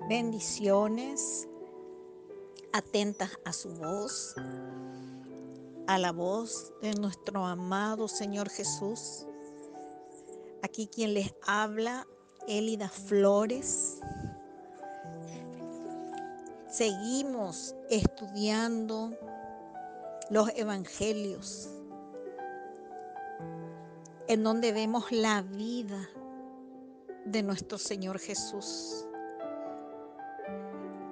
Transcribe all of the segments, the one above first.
Bendiciones, atentas a su voz, a la voz de nuestro amado Señor Jesús. Aquí quien les habla, Elida Flores. Seguimos estudiando los evangelios, en donde vemos la vida de nuestro Señor Jesús.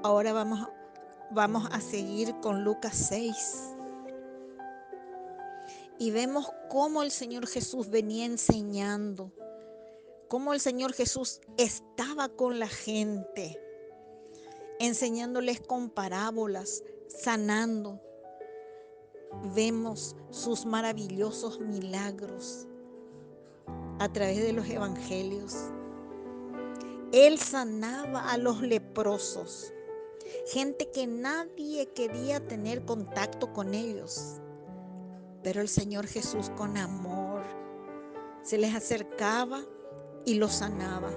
Ahora vamos a seguir con Lucas 6. Y vemos cómo el Señor Jesús venía enseñando, cómo el Señor Jesús estaba con la gente, enseñándoles con parábolas, sanando. Vemos sus maravillosos milagros a través de los evangelios. Él sanaba a los leprosos, gente que nadie quería tener contacto con ellos. Pero el Señor Jesús con amor se les acercaba y los sanaba.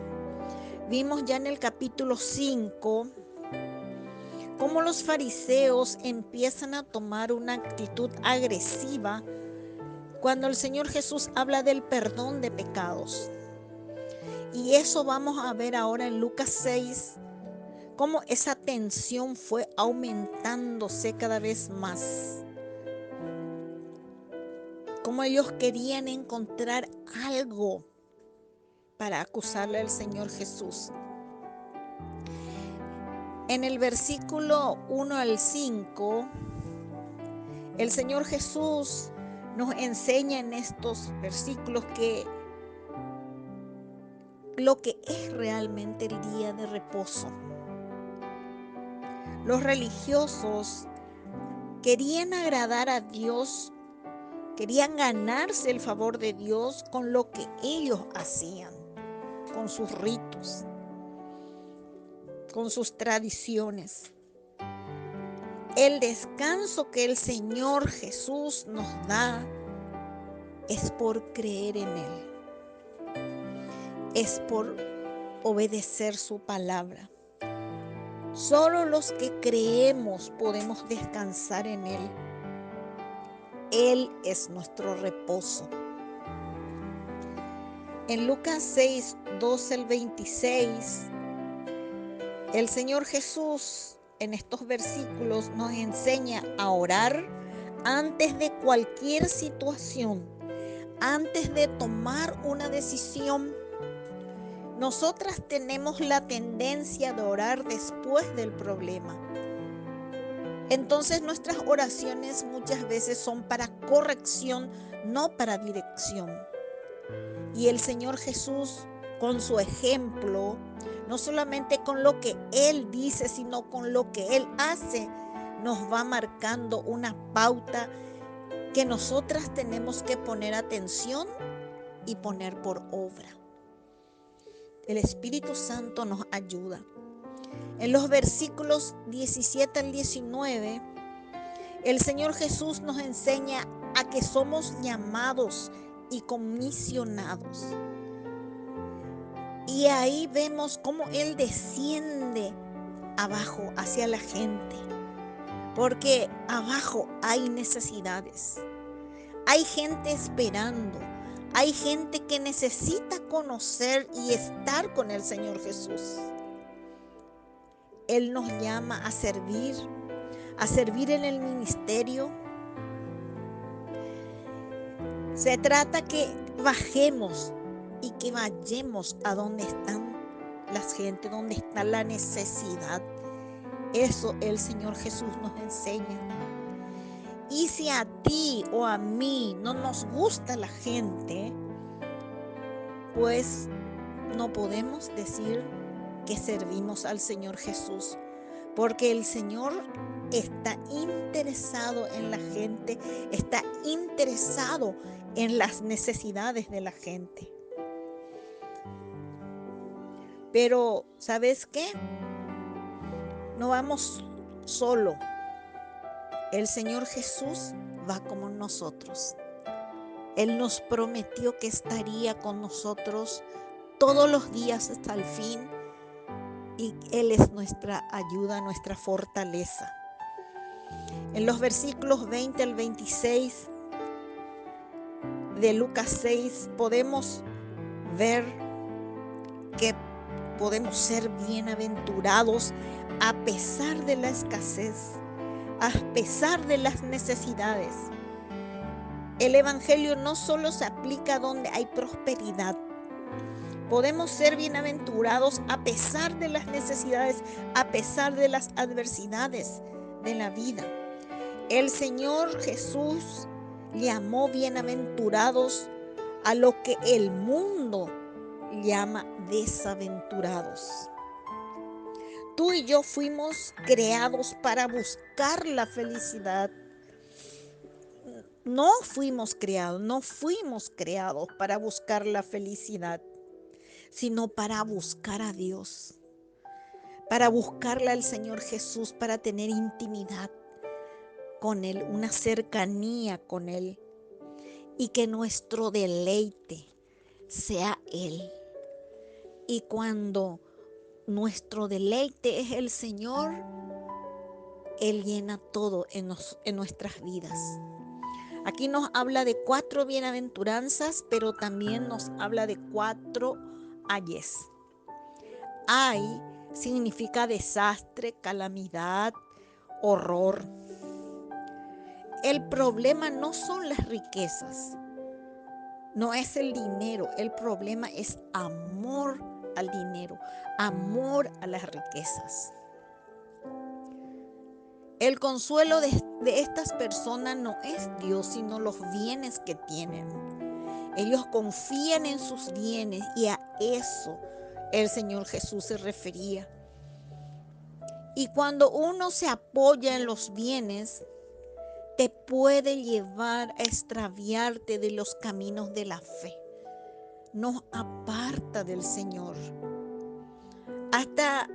Vimos ya en el capítulo 5 cómo los fariseos empiezan a tomar una actitud agresiva cuando el Señor Jesús habla del perdón de pecados. Y eso vamos a ver ahora en Lucas 6, cómo esa tensión fue aumentándose cada vez más. Cómo ellos querían encontrar algo para acusarle al Señor Jesús. En el versículo 1 al 5, el Señor Jesús nos enseña en estos versículos que lo que es realmente el día de reposo. Los religiosos querían agradar a Dios, querían ganarse el favor de Dios con lo que ellos hacían, con sus ritos, con sus tradiciones. El descanso que el Señor Jesús nos da es por creer en Él, es por obedecer su palabra. Solo los que creemos podemos descansar en Él. Él es nuestro reposo. En Lucas 6, 12 al 26, el Señor Jesús en estos versículos nos enseña a orar antes de cualquier situación, antes de tomar una decisión. Nosotras tenemos la tendencia de orar después del problema. Entonces nuestras oraciones muchas veces son para corrección, no para dirección. Y el Señor Jesús, con su ejemplo, no solamente con lo que Él dice, sino con lo que Él hace, nos va marcando una pauta que nosotras tenemos que poner atención y poner por obra. El Espíritu Santo nos ayuda. En los versículos 17 al 19, el Señor Jesús nos enseña a que somos llamados y comisionados. Y ahí vemos cómo Él desciende abajo hacia la gente, porque abajo hay necesidades, hay gente esperando, hay gente que necesita conocer y estar con el Señor Jesús. Él nos llama a servir en el ministerio. Se trata que bajemos y que vayamos a donde están las gente, donde está la necesidad. Eso el Señor Jesús nos enseña. Y si a ti o a mí no nos gusta la gente, pues no podemos decir que servimos al Señor Jesús, porque el Señor está interesado en la gente, está interesado en las necesidades de la gente. Pero, ¿sabes qué? No vamos solo. El Señor Jesús va con nosotros. Él nos prometió que estaría con nosotros todos los días hasta el fin y Él es nuestra ayuda, nuestra fortaleza. En los versículos 20 al 26 de Lucas 6 podemos ver que podemos ser bienaventurados a pesar de la escasez, a pesar de las necesidades. El evangelio no solo se aplica donde hay prosperidad. Podemos ser bienaventurados a pesar de las necesidades, a pesar de las adversidades de la vida. El Señor Jesús llamó bienaventurados a lo que el mundo llama desaventurados. Tú y yo fuimos creados para buscar la felicidad. No fuimos creados para buscar la felicidad, sino para buscar a Dios, para buscarle al Señor Jesús, para tener intimidad con Él, una cercanía con Él, y que nuestro deleite sea Él. Y cuando nuestro deleite es el Señor, Él llena todo en nuestras vidas. Aquí nos habla de 4 bienaventuranzas, pero también nos habla de 4 ayes. Ay significa desastre, calamidad, horror. El problema no son las riquezas, no es el dinero, el problema es amor al dinero, amor a las riquezas. El consuelo de estas personas no es Dios, sino los bienes que tienen. Ellos confían en sus bienes y a eso el Señor Jesús se refería. Y cuando uno se apoya en los bienes, te puede llevar a extraviarte de los caminos de la fe. Nos aparta del Señor. Hasta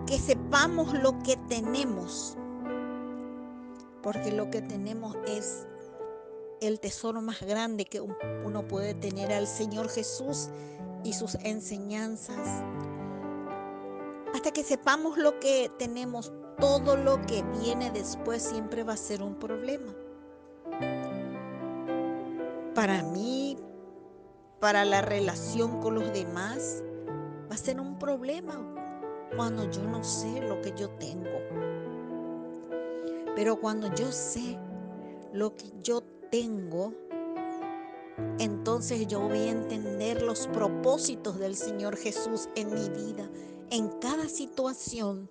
que sepamos lo que tenemos, porque lo que tenemos es el tesoro más grande que uno puede tener, al Señor Jesús y sus enseñanzas. Hasta que sepamos lo que tenemos, todo lo que viene después siempre va a ser un problema. Para mí, para la relación con los demás, va a ser un problema cuando yo no sé lo que yo tengo. Pero cuando yo sé lo que yo tengo, entonces yo voy a entender los propósitos del Señor Jesús en mi vida, en cada situación,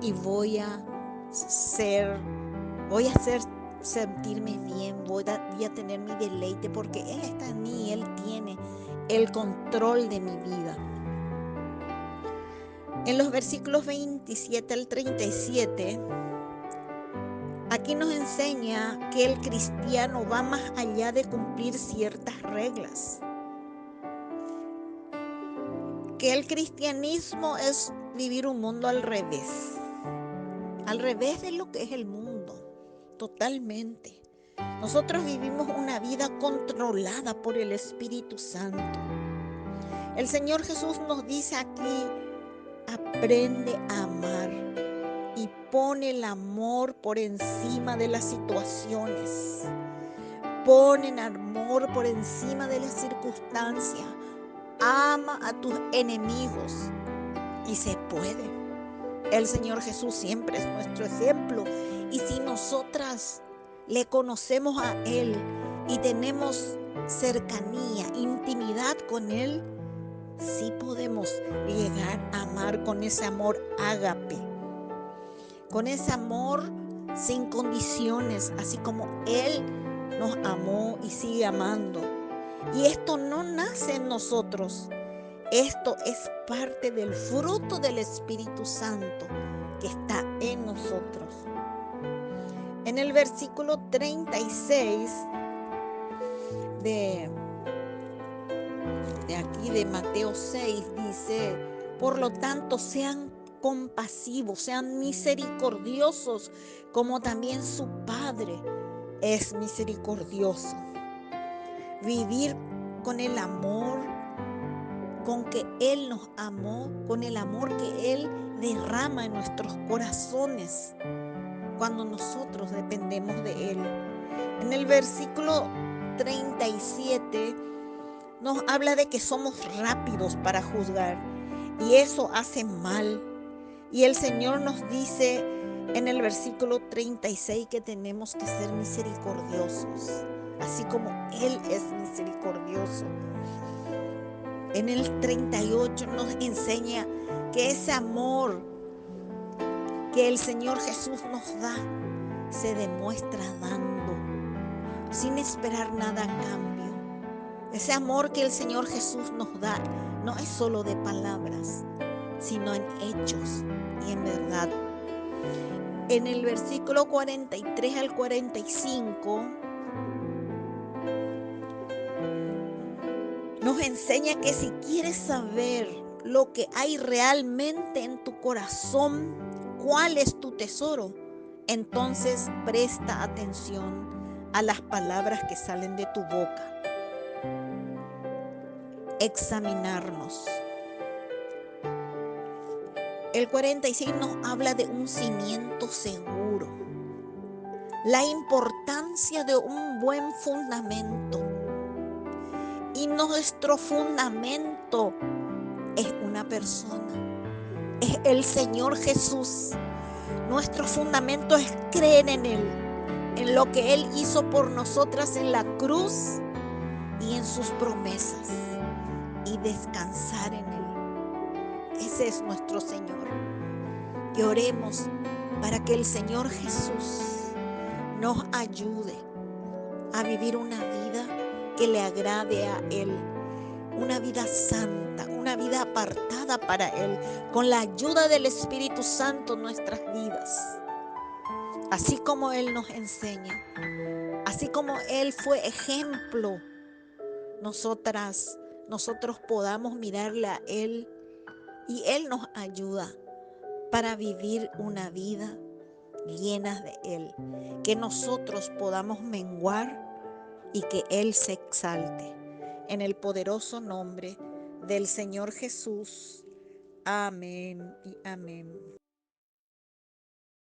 y voy a hacer sentirme bien, voy a tener mi deleite, porque Él está en mí, Él tiene el control de mi vida. En los versículos 27 al 37, aquí nos enseña que el cristiano va más allá de cumplir ciertas reglas. Que el cristianismo es vivir un mundo al revés de lo que es el mundo, totalmente. Nosotros vivimos una vida controlada por el Espíritu Santo. El Señor Jesús nos dice aquí, aprende a amar y pone el amor por encima de las situaciones. Pone el amor por encima de las circunstancias. Ama a tus enemigos y se puede. El Señor Jesús siempre es nuestro ejemplo, y si nosotras le conocemos a Él y tenemos cercanía, intimidad con Él, sí podemos llegar a amar con ese amor ágape, con ese amor sin condiciones, así como Él nos amó y sigue amando. Y esto no nace en nosotros. Esto es parte del fruto del Espíritu Santo que está en nosotros. En el versículo 36 de aquí de Mateo 6 dice, por lo tanto sean compasivos, sean misericordiosos, como también su Padre es misericordioso. Vivir con el amor con que Él nos amó, con el amor que Él derrama en nuestros corazones cuando nosotros dependemos de Él. En el versículo 37 nos habla de que somos rápidos para juzgar y eso hace mal. Y el Señor nos dice en el versículo 36 que tenemos que ser misericordiosos, así como Él es misericordioso. En el 38 nos enseña que ese amor que el Señor Jesús nos da se demuestra dando, sin esperar nada a cambio. Ese amor que el Señor Jesús nos da no es solo de palabras, sino en hechos y en verdad. En el versículo 43 al 45 nos enseña que si quieres saber lo que hay realmente en tu corazón, cuál es tu tesoro, entonces presta atención a las palabras que salen de tu boca. Examinarnos. El 46 nos habla de un cimiento seguro, la importancia de un buen fundamento. Y nuestro fundamento es una persona, es el Señor Jesús. Nuestro fundamento es creer en Él, en lo que Él hizo por nosotras en la cruz y en sus promesas, y descansar en Él. Ese es nuestro Señor. Que oremos para que el Señor Jesús nos ayude a vivir una vida que le agrade a Él, una vida santa, una vida apartada para Él, con la ayuda del Espíritu Santo en nuestras vidas. Así como Él nos enseña, así como Él fue ejemplo, nosotros podamos mirarle a Él y Él nos ayuda para vivir una vida llena de Él, que nosotros podamos menguar y que Él se exalte. En el poderoso nombre del Señor Jesús. Amén y amén.